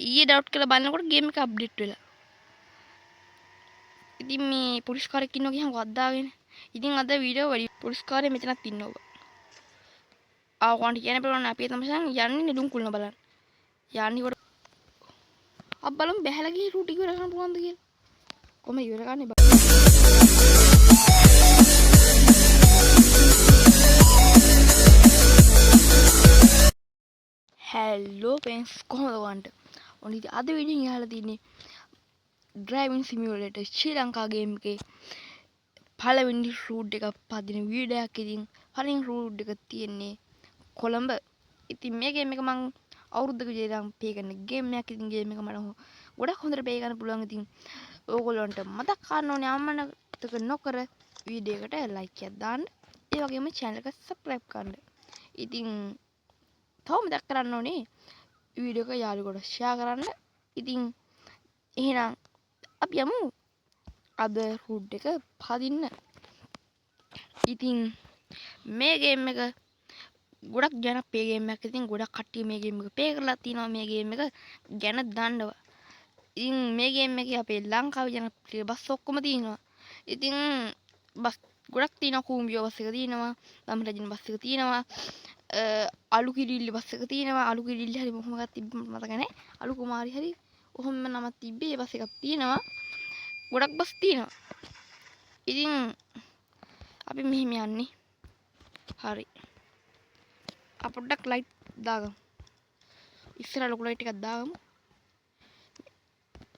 ඊයේ ඩවුට් කරලා බලනකොට ගේම් එක අප්ඩේට් වෙලා. ඉතින් මේ පුරිස්කාරෙක් ඉන්නවා ගියාම වද්දාගෙන. ඉතින් අද වීඩියෝ වැඩි පුරිස්කාරය මෙතනත් ඉන්නවා. ආවොන්ට කියන බලන්න අපි තමයි යන්නේ නෙළුම් කුල්න බලන්න. යන්නේ කොට අප බලමු බැහැලා ගිහින් රූටි ඉවර කරන්න පුළුවන්ද කියලා. කොහම ඉවර කරන්නේ බා. හෙලෝ ෆ්‍රෙන්ඩ්ස් කොහොමද ඔයන්ට? ඔන්න ඉතින් අද වීඩියෝ එක අහලා තින්නේ ඩ්‍රයිවිං සිමියුලේටර් ශ්‍රී ලංකා ගේම් එකේ පළවෙනි රූට් එක පදින වීඩියෝ එකක්. ඉතින් පළවෙනි රූට් එක තියෙන්නේ කොළඹ. ඉතින් මේ ගේම් එක මම අවුරුද්දක විතර ඉඳන් ප්ලේ කරන ගේම් එකක්. ඉතින් ගේම් එක මට ගොඩක් හොඳට ප්ලේ කරන්න පුළුවන්. ඉතින් ඕගොල්ලන්ට මතක් කරන්න ඕනේ අමනතක නොකර වීඩියෝ එකට ලයික් එකක් දාන්න. ඒ වගේම channel එක subscribe කරන්න. ඉතින් තව මතක් කරන්න ඕනේ වීඩියෝ එක යාළුවෝට share කරන්න. ඉතින් එහෙනම් අපි යමු අද රූට් එක පදින්න. ඉතින් මේ ගේම් එක ගොඩක් ජනප්‍රිය ගේම් එකක්. ඉතින් ගොඩක් කට්ටිය මේ ගේම් එක ප්ලේ කරලා තිනවා. මේ ගේම් එක ගැන දන්නවා. ඉතින් මේ ගේම් එකේ අපේ ලංකාවේ ජනප්‍රිය බස් ඔක්කොම තියෙනවා. ඉතින් බස් ගොඩක් තියෙනවා. කූඹියෝ බස් එක තියෙනවා. ළමරජින බස් එක තියෙනවා. අලු කිරිල්ලි බස් එක තියෙනවා. අලු කිරිල්ලි හරි මොකම එකක් තිබ්බ මතක නැහැ. අලු කුමාරි හරි ඔහොම නමක් තිබ්බේ. ඒ බස් එකක් තියෙනවා. ගොඩක් බස් තියෙනවා. ඉතින් අපි මෙහෙම යන්නේ. හරි. පොඩ්ඩක් ලයිට් දාගමු. ඉස්සර ලොකු ලයිට් එකක් දාගමු.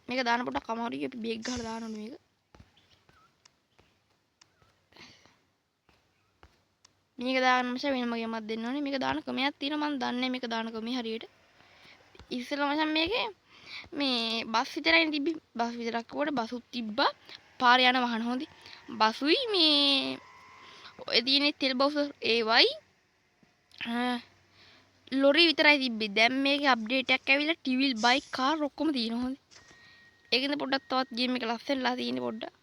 මේක දාන්න පොඩ්ඩක් අමාරුයි. අපි බේක් ගහලා දාන්න ඕනේ මේක. මේක දාන්න මචං වෙනම ගේමක් දෙන්න ඕනේ. මේක දාන ක්‍රමයක් තියෙනවා. මම දන්නේ මේක දාන ක්‍රමය හරියට. ඉස්සෙල්ලා මචං මේකේ මේ බස් විතරයි තිබ්බේ. බස් විතරක් කොට බසුත් තිබ්බා. පාරේ යන වාහන හොඳයි. බසුයි මේ ඔය තියෙන තෙල් බස් ඒවයි ලොරි විතරයි තිබ්බේ. දැන් මේකේ අප්ඩේට් එකක් ඇවිල්ලා ටිවිල් බයික් කාර් ඔක්කොම තියෙනවා හොඳයි. ඒකෙන්ද පොඩ්ඩක් තවත් ගේම් එක ලස්සනලා තියෙන්නේ පොඩ්ඩක්.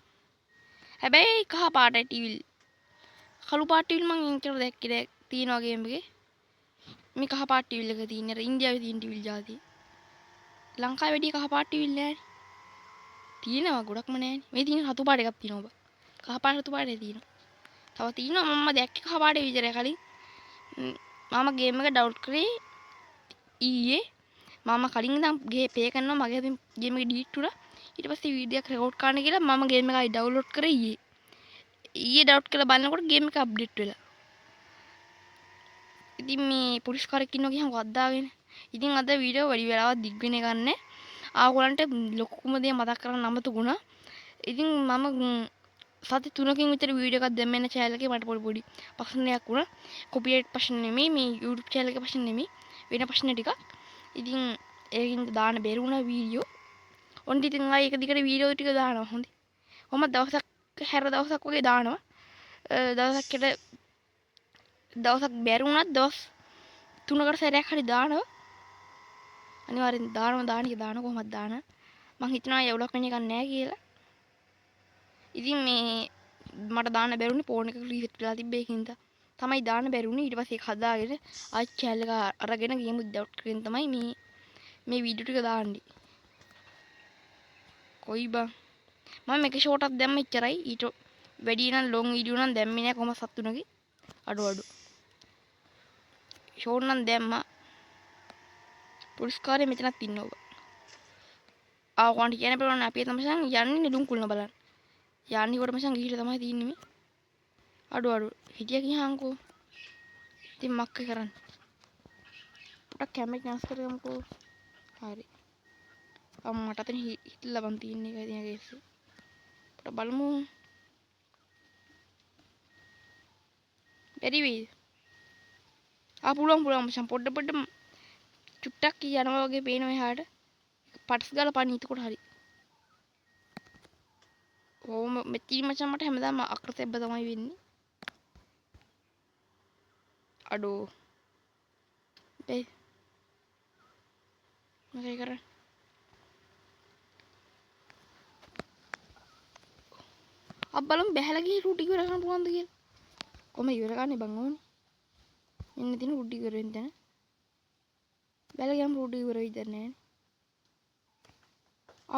හැබැයි කහ පාටයි ටිවිල්. කළු පාට ටිවිල් මම ඉන්ටර් දැක්කේ තියෙනවා ගේම් එකේ. මේ කහ පාට ටිවිල් එක තියෙන්නේ. අර ඉන්දියාවේ තියෙන ටිවිල් જાතිය. ලංකාවේ වැඩි කහ පාට ටිවිල් නෑනේ. තියෙනවා ගොඩක්ම නෑනේ. මේ තියෙන රතු පාට එකක් තියෙනවා බා. කහ පාට රතු පාටේ තියෙනවා. තව තියෙනවා මම දැක්කේ කහ පාටේ විතරයි කලින්. මම ගේම් එක ඩවුන්ලෝඩ් කරේ ඊයේ. මම කලින් ඉඳන් ප්ලේ කරනවා. මගේ අතින් ගේම් එක ඩිලීට් වුණා. ඊට පස්සේ වීඩියෝ එක රෙකෝඩ් කරන්න කියලා මම ගේම් එක ආයි ඩවුන්ලෝඩ් කරේ ඊයේ. ඊයේ ඩවුන්ලෝඩ් කරලා බලනකොට ගේම් එක අප්ඩේට් වෙලා. ඉතින් මේ පුරිස්කාරෙක් ඉන්නවා ගියාම වද්දාගෙන. ඉතින් අද වීඩියෝ වැඩි වෙලාවක් දිග් වෙන්න ගන්නෑ. ආගොල්ලන්ට ලොකුම දේ මතක් කරගන්න අමතකුණා. ඉතින් මම සති 3කින් විතර වීඩියෝ එකක් දැම්මේ නැහැ channel එකේ. මට පොඩි ප්‍රශ්නයක් වුණා. කොපිරයිට් ප්‍රශ්න නෙමෙයි මේ YouTube channel එකේ ප්‍රශ්න නෙමෙයි. වෙන ප්‍රශ්න ටිකක්. ඉතින් ඒකින් දාන්න බැරි වුණා වීඩියෝ. ඔන්න ඉතින් ආයේ එක දිගට වීඩියෝ ටික දානවා හොඳයි. කොහොමද දවසක් හැර දවසක් වගේ දානවා. දවසක් බැරි වුණත් දවස් 3කට සැරයක් හරි දානවා. අනිවාර්යෙන් දාන කොහොමද දාන. මං හිතනවා යවුලක් වෙන එකක් නැහැ කියලා. ඉතින් මේ මට දාන්න බැරුණේ ෆෝන් එක රීසෙට් වෙලා තිබ්බ ඒකින්ද තමයි දාන්න බැරුණේ. ඊට පස්සේ ඒක හදාගෙන ආයි channel එක අරගෙන ගේම් ඩවුන්ලෝඩ් කරගෙන තමයි මේ වීඩියෝ ටික දාන්නේ. කොයි බං මම මේක ෂෝට් එකක් දැම්ම ඉච්චරයි. ඊට වැඩි නම් ලොන් වීඩියෝ නම් දැම්මේ නැහැ කොහොම සතුටුනගේ. අඩු ෂෝට් නම් දැම්මා. පුරිස්කාරය මෙතනත් ඉන්නවා. ආවොන්ට කියන බලන්න අපි තමයි යන්නේ නෙළුම් කුල්න බලන්න. යන්නේ කොට මචං ගිහිල්ලා තමයි තින්නේ මේ. අඩු හිටියා ගියාන්කෝ. ඉතින් මක්ක කරන්නේ. පොඩක් කැමරා ඥාස් කරගමුකෝ. හරි. මට අතන හිටලා බන් තින්නේ එකයි තියෙන කේස් එක. පොඩ බලමු. බැරි වෙයිද? පුළුවන් මචං පොඩ චුට්ටක් යනවා වගේ පේනවා එහාට. පටස් ගාලා පණි එතකොට හරි. ඕම මෙතන මචං මට හැමදාම අක්‍රතෙබ්බ තමයි වෙන්නේ. අඩෝ. බෑ. මොකයි කරන්නේ? බලමු බැහැලා ගිහින් රූට් ඉවර කරන්න පුළුවන්ද කියලා. කොහම ඉවර කරන්නේ බං ඕනේ. මෙන්න තියෙන රූට් ඉවර වෙන තැන. බැලලා ගියාම රූට් ඉවර වෙයිද නැහැ.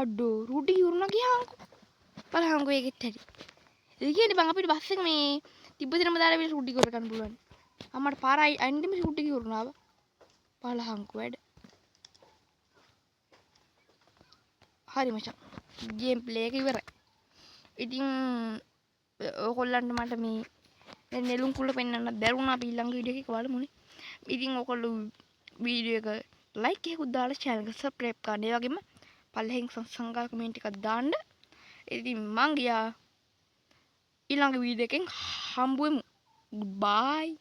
අඩෝ රුඩි ඉවරුණා ගියාන්කෝ. බලහන්කෝ ඒකෙත් හැටි. ඒ කියන්නේ බං අපිට බස් එක මේ තිබ්බ දිනම දාලා අපිට රුඩි කර ගන්න පුළුවන්. අම්මට පාරයි අයින්දෙම රුඩි ඉවරුණා. බලහන්කෝ වැඩ. හරි මචං. ගේම් ප්ලේ එක ඉවරයි. ඉතින් ඔයගොල්ලන්ට මට මේ නෙළුම් කුල පෙන්වන්න බැරුණා අපි ඊළඟ වීඩියෝ එකක බලමුනේ. ඉතින් ඔයගොල්ලෝ වීඩියෝ එක ලයික් එකකුත් දාලා channel එක subscribe කරන්න. ඒ වගේම පල්ලෙහෙන් සංගා කමෙන්ට් එකක් දාන්න. ඉතින් මං ගියා ඊළඟ වීඩියෝ එකෙන් හම්බ වෙමු. Bye.